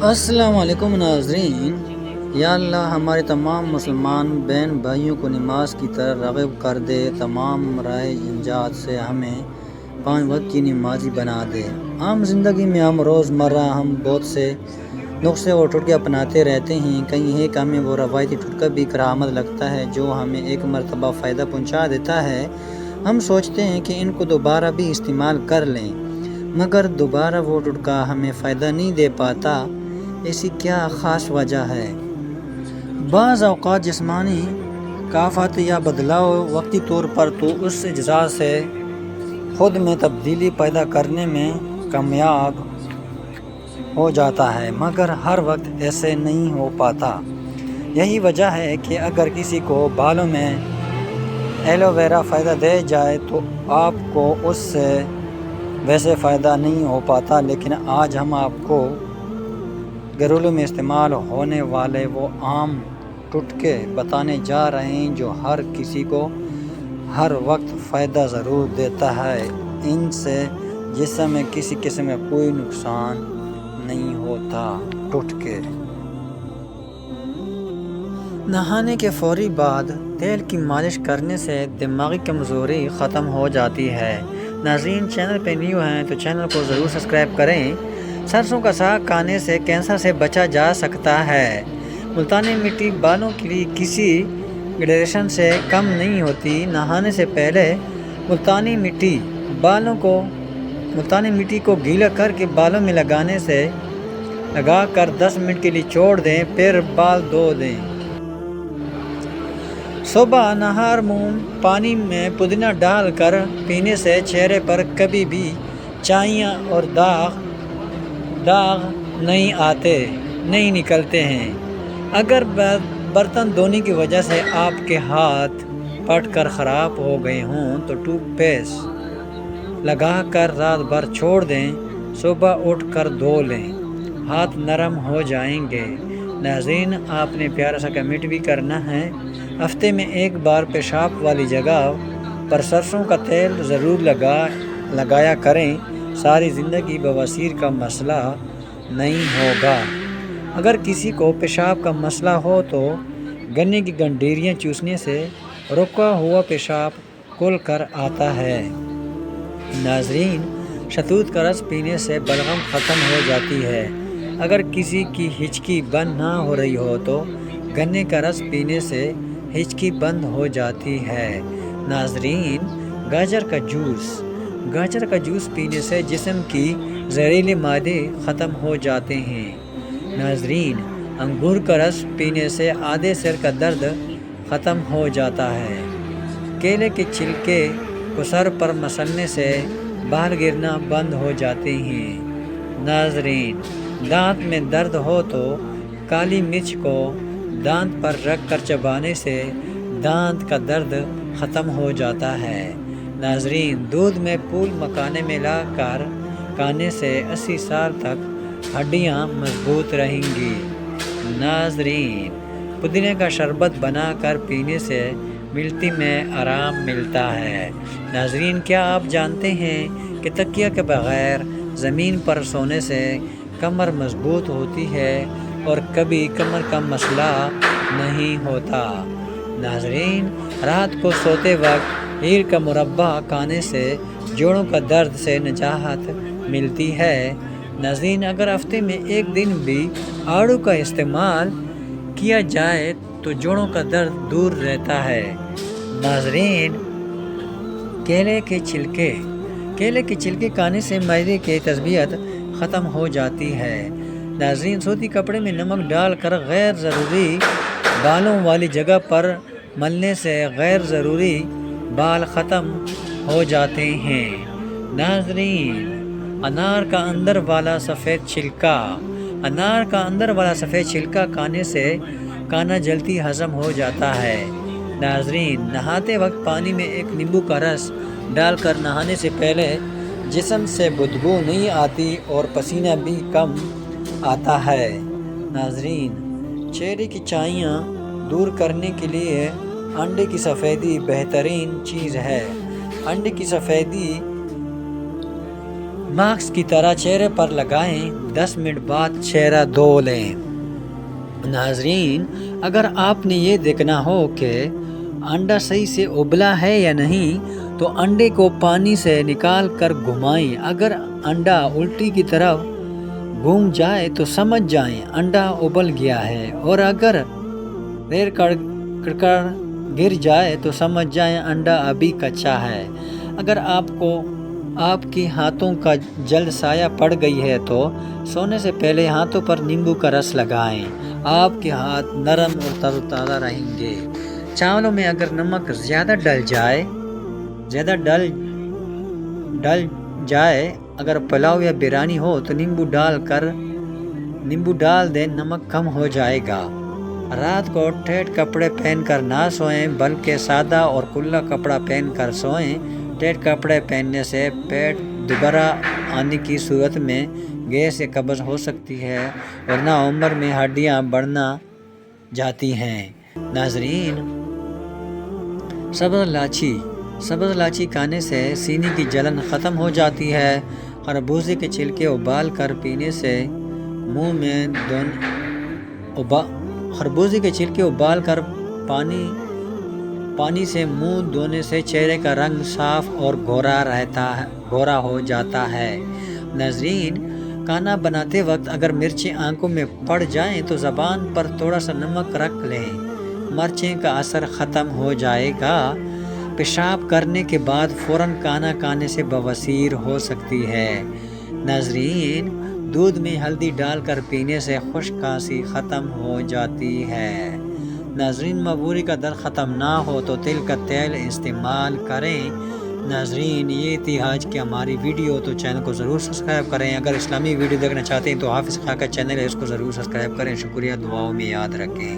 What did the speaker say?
السلام علیکم ناظرین، یا اللہ ہمارے تمام مسلمان بہن بھائیوں کو نماز کی طرف راغب کر دے، تمام رائے جنجات سے ہمیں 5 وقت کی نمازی بنا دے۔ عام زندگی میں ہم روز مرہ بہت سے نسخے اور ٹوٹکے اپناتے رہتے ہیں، کہیں ایک ہمیں وہ روایتی ٹوٹکا بھی کارآمد لگتا ہے جو ہمیں ایک مرتبہ فائدہ پہنچا دیتا ہے۔ ہم سوچتے ہیں کہ ان کو دوبارہ بھی استعمال کر لیں، مگر دوبارہ وہ ٹوٹکا ہمیں فائدہ نہیں دے پاتا۔ ایسی کیا خاص وجہ ہے؟ بعض اوقات جسمانی کافت یا بدلاؤ وقتی طور پر تو اس اجزاء سے خود میں تبدیلی پیدا کرنے میں کامیاب ہو جاتا ہے، مگر ہر وقت ایسے نہیں ہو پاتا۔ یہی وجہ ہے کہ اگر کسی کو بالوں میں ایلو ویرا فائدہ دے جائے تو آپ کو اس سے ویسے فائدہ نہیں ہو پاتا، لیکن آج ہم آپ کو گھریلو میں استعمال ہونے والے وہ عام ٹوٹکے بتانے جا رہے ہیں جو ہر کسی کو ہر وقت فائدہ ضرور دیتا ہے۔ ان سے جسم میں کسی قسم کا کوئی نقصان نہیں ہوتا۔ ٹوٹکے: نہانے کے فوری بعد تیل کی مالش کرنے سے دماغی کمزوری ختم ہو جاتی ہے۔ ناظرین، چینل پہ نیو ہیں تو چینل کو ضرور سبسکرائب کریں۔ سرسوں کا ساگ کھانے سے کینسر سے بچا جا سکتا ہے۔ ملتانی مٹی بالوں کے لیے کسی گریڈیشن سے کم نہیں ہوتی۔ نہانے سے پہلے ملتانی مٹی کو گیلا کر کے بالوں میں لگا کر 10 منٹ کے لیے چھوڑ دیں، پھر بال دھو دیں۔ صبح نہار منہ پانی میں پودینہ ڈال کر پینے سے چہرے پر کبھی بھی چائیاں اور داغ نہیں نکلتے ہیں۔ اگر برتن دھونے کی وجہ سے آپ کے ہاتھ پھٹ کر خراب ہو گئے ہوں تو ٹوتھ پیسٹ لگا کر رات بھر چھوڑ دیں، صبح اٹھ کر دھو لیں، ہاتھ نرم ہو جائیں گے۔ ناظرین، آپ نے پیارا سا کمنٹ بھی کرنا ہے۔ ہفتے میں ایک بار پیشاب والی جگہ پر سرسوں کا تیل ضرور لگایا کریں، ساری زندگی بواسیر کا مسئلہ نہیں ہوگا۔ اگر کسی کو پیشاب کا مسئلہ ہو تو گنے کی گنڈیریاں چوسنے سے رکا ہوا پیشاب کھل کر آتا ہے۔ ناظرین، شہتوت کا رس پینے سے بلغم ختم ہو جاتی ہے۔ اگر کسی کی ہچکی بند نہ ہو رہی ہو تو گنے کا رس پینے سے ہچکی بند ہو جاتی ہے۔ ناظرین، گاجر کا جوس پینے سے جسم کی زہریلے مادے ختم ہو جاتے ہیں۔ ناظرین، انگور کا رس پینے سے آدھے سر کا درد ختم ہو جاتا ہے۔ کیلے کے چھلکے کو سر پر مسلنے سے بال گرنا بند ہو جاتے ہیں۔ ناظرین، دانت میں درد ہو تو کالی مرچ کو دانت پر رکھ کر چبانے سے دانت کا درد ختم ہو جاتا ہے۔ ناظرین، دودھ میں پھول مکھانے ملا کر کھانے سے 80 سال تک ہڈیاں مضبوط رہیں گی۔ ناظرین، پودینے کا شربت بنا کر پینے سے ملٹی میں آرام ملتا ہے۔ ناظرین، کیا آپ جانتے ہیں کہ تکیہ کے بغیر زمین پر سونے سے کمر مضبوط ہوتی ہے اور کبھی کمر کا مسئلہ نہیں ہوتا؟ ناظرین، رات کو سوتے وقت ہیر کا مربع کھانے سے جوڑوں کا درد سے نجات ملتی ہے۔ ناظرین، اگر ہفتے میں ایک دن بھی آڑو کا استعمال کیا جائے تو جوڑوں کا درد دور رہتا ہے۔ ناظرین، کیلے کے چھلکے کھانے سے معدے کی تذبذب ختم ہو جاتی ہے۔ ناظرین، سوتی کپڑے میں نمک ڈال کر غیر ضروری بالوں والی جگہ پر ملنے سے غیر ضروری بال ختم ہو جاتے ہیں۔ ناظرین، انار کا اندر والا سفید چھلکا کھانے سے کھانا جلدی ہضم ہو جاتا ہے۔ ناظرین، نہاتے وقت پانی میں ایک نیمبو کا رس ڈال کر نہانے سے پہلے جسم سے بدبو نہیں آتی اور پسینہ بھی کم آتا ہے۔ ناظرین، چہرے کی چائیاں دور کرنے کے لیے انڈے کی سفیدی بہترین چیز ہے۔ انڈے کی سفیدی ماسک کی طرح چہرے پر لگائیں، 10 منٹ بعد چہرہ دھو لیں۔ ناظرین، اگر آپ نے یہ دیکھنا ہو کہ انڈا صحیح سے ابلا ہے یا نہیں تو انڈے کو پانی سے نکال کر گھمائیں۔ اگر انڈا الٹی کی طرف گھوم جائے تو سمجھ جائیں انڈا ابل گیا ہے، اور اگر پیر کڑ گر جائے تو سمجھ جائیں انڈا ابھی کچا ہے۔ اگر آپ کے ہاتھوں کا جلد سایہ پڑ گئی ہے تو سونے سے پہلے ہاتھوں پر نیمبو کا رس لگائیں، آپ کے ہاتھ نرم اور تر و تازہ رہیں گے۔ چاولوں میں اگر نمک زیادہ ڈل جائے، اگر پلاؤ یا بریانی ہو تو نیمبو ڈال دیں، نمک کم ہو جائے گا۔ رات کو ٹیٹ کپڑے پہن کر نہ سوئیں بلکہ سادہ اور کھلا کپڑا پہن کر سوئیں۔ ٹیٹ کپڑے پہننے سے پیٹ دوبارہ آنے کی صورت میں گیس یا قبض ہو سکتی ہے، ورنہ عمر میں ہڈیاں بڑھنا جاتی ہیں۔ ناظرین، سبز لاچی کھانے سے سینے کی جلن ختم ہو جاتی ہے۔ خربوزے کے چھلکے ابال کر پینے سے پانی سے منہ دھونے سے چہرے کا رنگ صاف اور گورا ہو جاتا ہے۔ ناظرین، کھانا بناتے وقت اگر مرچیں آنکھوں میں پڑ جائیں تو زبان پر تھوڑا سا نمک رکھ لیں، مرچیں کا اثر ختم ہو جائے گا۔ پیشاب کرنے کے بعد فوراً کھانا کھانے سے بواسیر ہو سکتی ہے۔ ناظرین، دودھ میں ہلدی ڈال کر پینے سے خشک کھانسی ختم ہو جاتی ہے۔ ناظرین، مبوری کا درد ختم نہ ہو تو تل کا تیل استعمال کریں۔ ناظرین، یہ تھی آج کی ہماری ویڈیو، تو چینل کو ضرور سبسکرائب کریں۔ اگر اسلامی ویڈیو دیکھنا چاہتے ہیں تو حافظ خاکہ چینل ہے، اس کو ضرور سبسکرائب کریں۔ شکریہ، دعاؤں میں یاد رکھیں۔